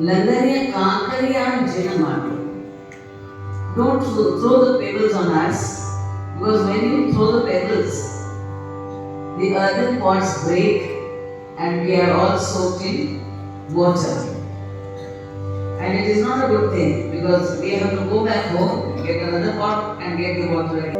Landariya Kankariya Jinamadu. Don't throw the pebbles on us, because when you throw the pebbles, the earthen pots break and we are all soaked in water. And it is not a good thing, because we have to go back home, get another pot and get the water again.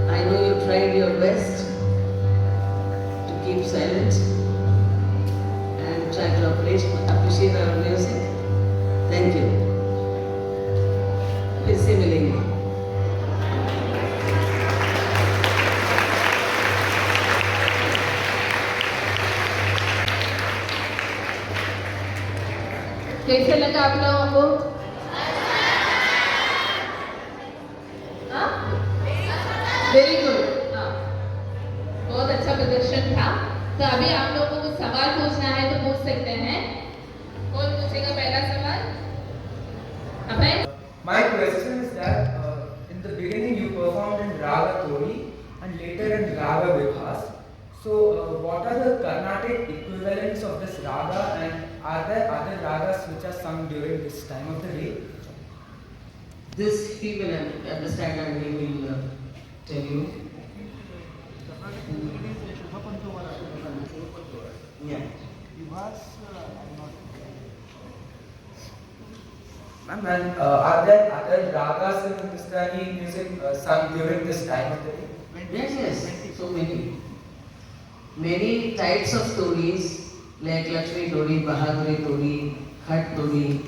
I know you tried your best to keep silent and try to appreciate our music. Thank you. Please say willingly. कैसे लगा आप लोगों को? Very good. हाँ, बहुत अच्छा प्रदर्शन था। तो अभी आप लोगों को कुछ सवाल पूछना है तो पूछ सकते हैं। कौन पूछेगा पहला सवाल? अभय? My question is that in the beginning you performed in Raga Tori and later in Raga Vibhas. So what are the Carnatic equivalents of this raga, and are there other ragas which are sung during this time of the day? This he will understand and he will tell you. Yeah. Ma'am, and are there other ragas in Hindustani music sung during this time of the day? Yes, yes, so many. Many types of stories like Lakshmi Tori, Bahaduri Tori, Khat Tori,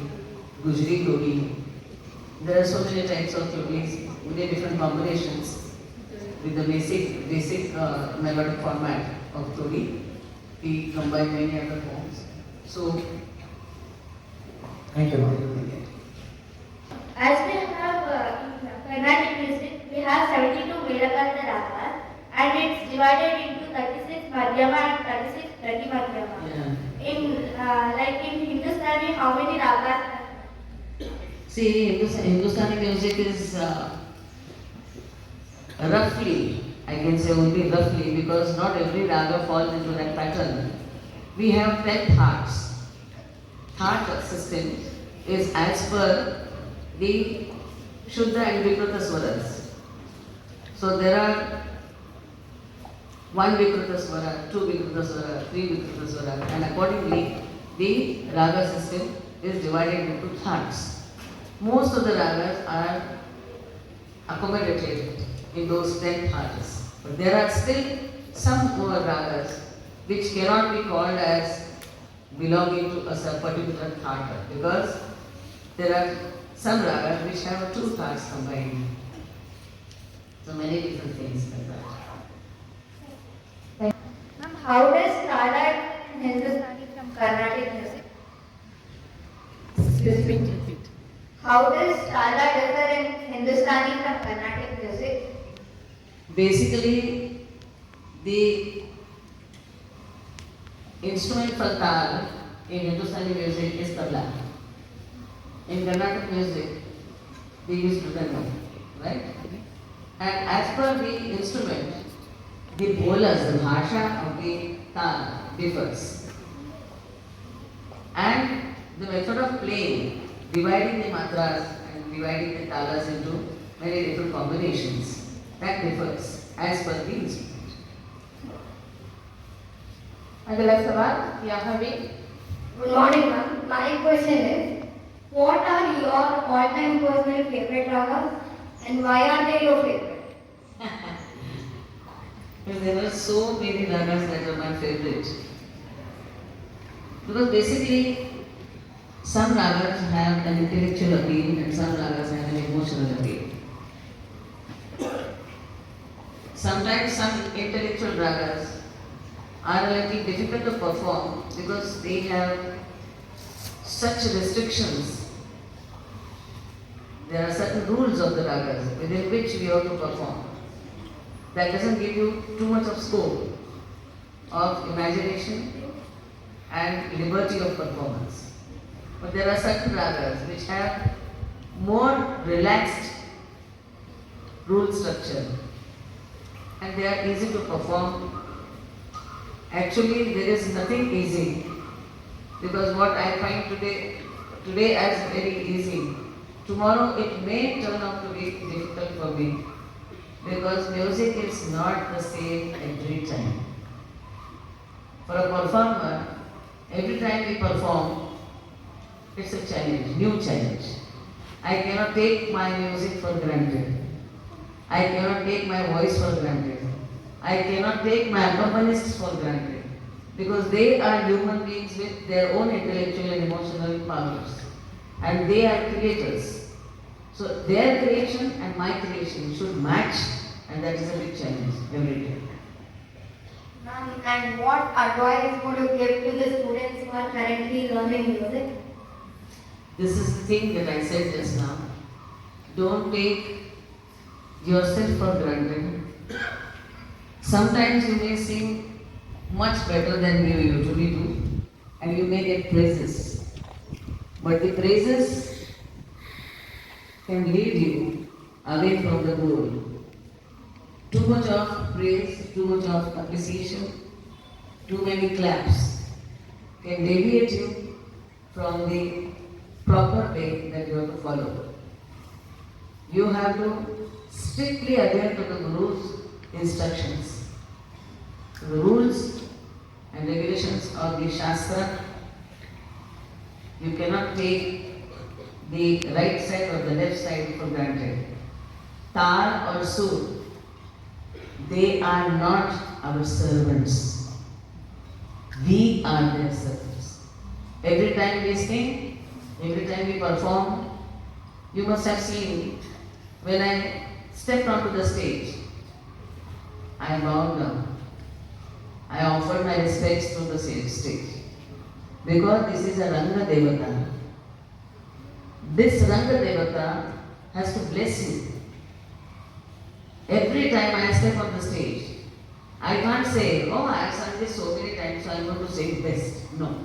Gujri Tori. There are so many types of tunis, many different combinations with the basic melodic format of tuni. We combine many other forms. So, Thank you, ma'am. As we have in Carnatic music, we have 72 Melakanta ragas and it's divided into 36 Madhyama and 36 Prati Madhyama. yeah. In like in Hindustani, how many ragas? See, Hindustani music is roughly, I can say only roughly, because not every raga falls into that pattern. We have 10 thats. That system is as per the Shuddha and Vikrita swaras. So there are 1 Vikrita swara, 2 Vikrita swara, 3 Vikrita swara, and accordingly the raga system is divided into thats. Most of the ragas are accommodated in those 10 thats. But there are still some more ragas which cannot be called as belonging to a particular thata because there are some ragas which have 2 thats combined. So many different things like that. Ma'am, how does Tala in Hindustani from Carnatic music? Repeat. How does Tala differ in Hindustani from Carnatic music? Basically, the instrument for tal in Hindustani music is tabla. In Carnatic music, they use mridangam, right? And as per the instrument, the bolas, the bhasha of the tal differs. And the method of playing, dividing the matras and dividing the talas into many different combinations, that differs as per the instrument. अगला सवाल यहाँ भी Good morning, ma'am. My question is, what are your all-time personal favorite ragas and why are they your favorite? Because there are so many ragas that are my favorite. Because basically, some ragas have an intellectual appeal and some ragas have an emotional appeal. Sometimes some intellectual ragas are a little difficult to perform because they have such restrictions. There are certain rules of the ragas within which we have to perform. That doesn't give you too much of scope of imagination and liberty of performance. But there are certain ragas which have more relaxed rule structure and they are easy to perform. Actually, there is nothing easy because what I find today as very easy, tomorrow it may turn out to be difficult for me because music is not the same every time. For a performer, every time we perform, it's a challenge, new challenge. I cannot take my music for granted. I cannot take my voice for granted. I cannot take my accompanists for granted because they are human beings with their own intellectual and emotional powers and they are creators. So their creation and my creation should match and that is a big challenge every day. Ma'am, and what advice would you give to the students who are currently learning music? This is the thing that I said just now. Don't take yourself for granted. Sometimes you may sing much better than you usually do and you may get praises. But the praises can lead you away from the goal. Too much of praise, too much of appreciation, too many claps can deviate you from the proper way that you have to follow. You have to strictly adhere to the Guru's instructions. The rules and regulations of the Shastra, you cannot take the right side or the left side for granted. Tal or Sur, they are not our servants. We are their servants. Every time we sing, every time we perform, You must have seen when I stepped onto the stage, I bowed down. I offered my respects to the stage because this is a Ranga Devata. This Ranga Devata has to bless you. Every time I step on the stage, I can't say, oh, I have sung this so many times, so I'm going to sing best. No.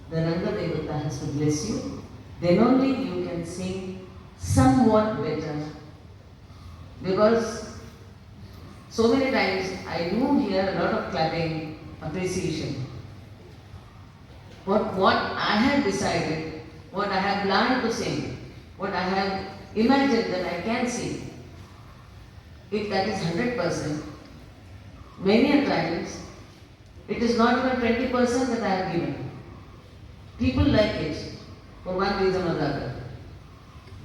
The Ranga Devata has to bless you. Then only you can sing somewhat better. Because so many times I do hear a lot of clapping, appreciation. But what I have decided, what I have learned to sing, what I have imagined that I can sing, if that is 100%, many a times it is not even 20% that I have given. People like it for one reason or the other.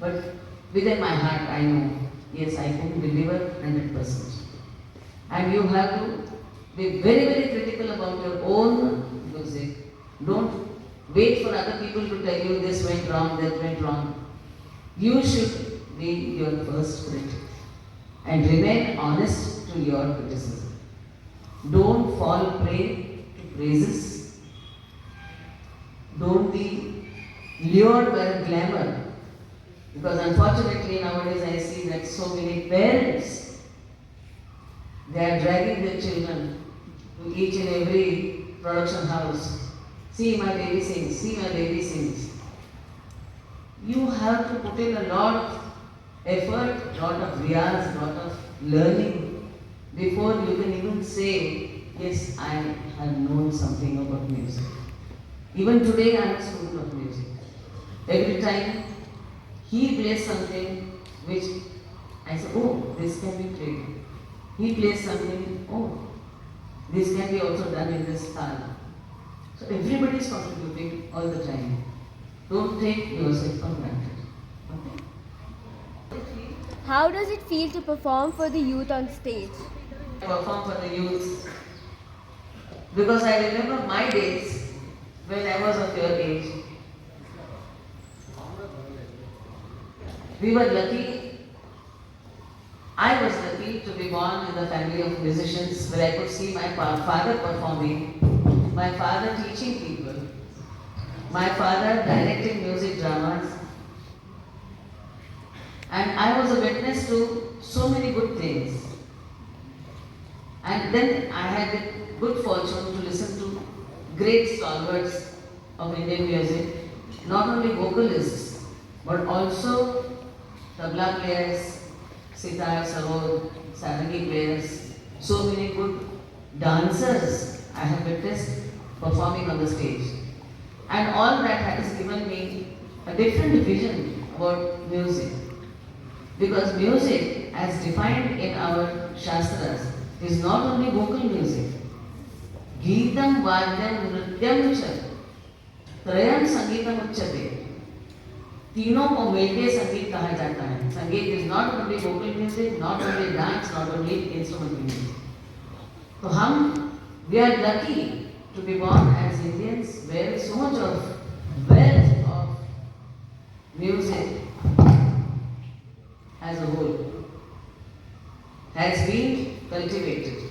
But within my heart I know, yes, I can deliver 100%. And you have to be very, very critical about your own music. Don't wait for other people to tell you this went wrong, that went wrong. You should be your first critic and remain honest to your criticism. Don't fall prey to praises. Don't be lured by the glamour. Because unfortunately nowadays I see that so many parents, they are dragging their children to each and every production house. See my baby sings, see my baby sings. You have to put in a lot of effort, lot of riyaz, lot of learning before you can even say, yes, I have known something about music. Even today I am a student of music. Every time he plays something which I say, oh, this can be played. He plays something, oh, this can be also done in this style. So everybody is contributing all the time. Don't take yourself for granted. Okay? How does it feel to perform for the youth on stage? I perform for the youth because I remember my days when I was of your age. We were lucky, I was lucky to be born in the family of musicians where I could see my father performing, my father teaching people, my father directing music dramas, and I was a witness to so many good things. And then I had the good fortune to listen to great stalwarts of Indian music, not only vocalists, but also tabla players, sitar, sarod, sarangi players, so many good dancers I have witnessed performing on the stage. And all that has given me a different vision about music. Because music, as defined in our Shastras, is not only vocal music. Geetam, Vadyam, Nrityam cha Trayam Sangeetam Uchyate. तीनों को मिलके संगीत कहा जाता है. संगीत is not only vocal music, not only dance, not only instrumental music. तो हम, we are lucky to be born as Indians where so much of wealth of music as a whole has been cultivated,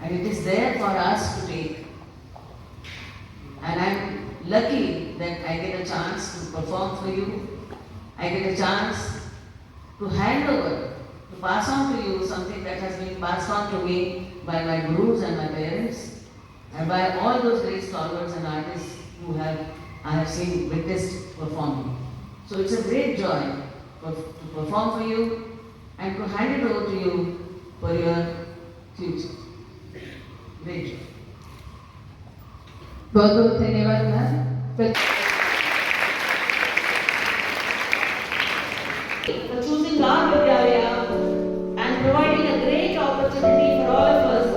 and it is there for us to take. And I am lucky that I get a chance to perform for you. I get a chance to hand over, to pass on to you something that has been passed on to me by my gurus and my parents, and by all those great stalwarts and artists who I have seen, witnessed performing. So it's a great joy to perform for you and to hand it over to you for your future. Great joy. बहुत बहुत धन्यवाद ma'am. For choosing our Vidyalaya and providing a great opportunity for all of us